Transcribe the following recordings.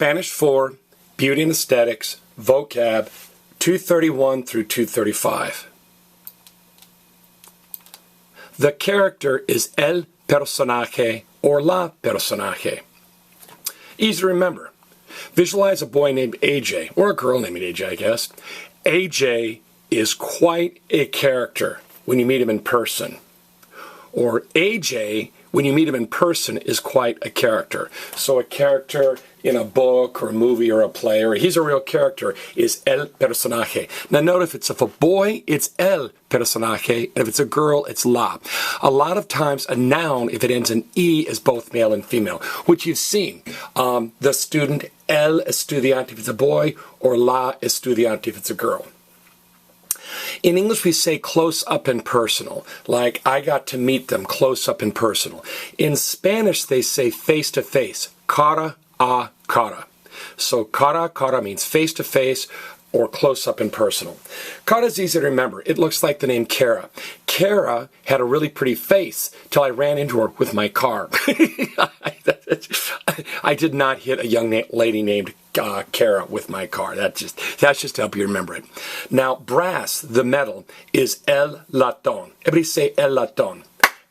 Spanish 4, Beauty and Aesthetics, vocab, 231 through 235. The character is el personaje or la personaje. Easy to remember. Visualize a boy named AJ, or a girl named AJ, I guess. AJ is quite a character when you meet him in person. Or AJ, when you meet him in person, is quite a character. So a character in a book or a movie or a play, or he's a real character, is el personaje. Now note if a boy, it's el personaje, and if it's a girl, it's la. A lot of times a noun, if it ends in E, is both male and female, which you've seen. The student, el estudiante if it's a boy, or la estudiante if it's a girl. In English, we say close up and personal, like I got to meet them close up and personal. In Spanish, they say face to face, cara a cara. So cara a cara means face to face or close up and personal. Cara is easy to remember. It looks like the name Cara. Cara had a really pretty face till I ran into her with my car. I did not hit a young lady named Cara with my car. That's just to help you remember it. Now, brass, the metal, is el latón. Everybody say el latón.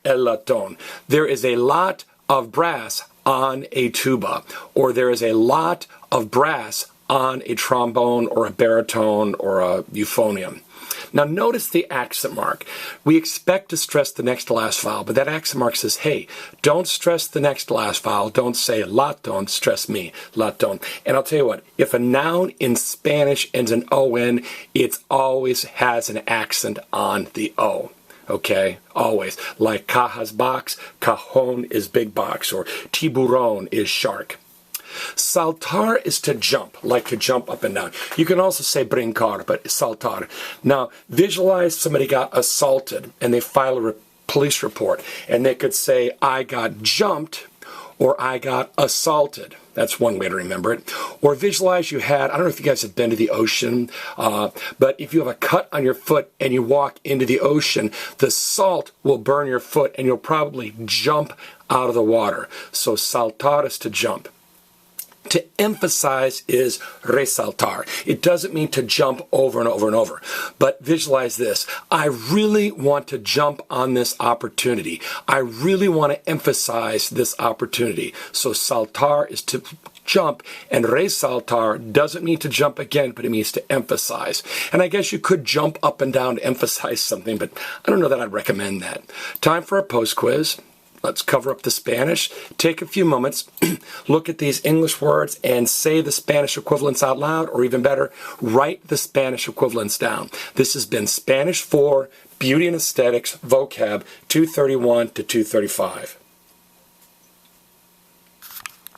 El latón. There is a lot of brass on a tuba, or there is a lot of brass on a trombone or a baritone or a euphonium. Now notice the accent mark. We expect to stress the next to last vowel, but that accent mark says, hey, don't stress the next to last vowel. Don't say latón, stress me, latón. And I'll tell you what, if a noun in Spanish ends in O-N, it always has an accent on the O. Okay, always. Like cajas box, cajon is big box, or tiburón is shark. Saltar is to jump, like to jump up and down. You can also say brincar, but saltar. Now, visualize somebody got assaulted and they file a police report, and they could say, I got jumped or I got assaulted. That's one way to remember it. Or visualize you had, I don't know if you guys have been to the ocean, but if you have a cut on your foot and you walk into the ocean, the salt will burn your foot and you'll probably jump out of the water. So saltar is to jump. To emphasize is resaltar. It doesn't mean to jump over and over and over. But visualize this. I really want to jump on this opportunity. I really want to emphasize this opportunity. So saltar is to jump, and resaltar doesn't mean to jump again, but it means to emphasize. And I guess you could jump up and down to emphasize something, but I don't know that I'd recommend that. Time for a post quiz. Let's cover up the Spanish. Take a few moments, look at these English words and say the Spanish equivalents out loud, or even better, write the Spanish equivalents down. This has been Spanish 4, Beauty and Aesthetics, vocab, 231 to 235.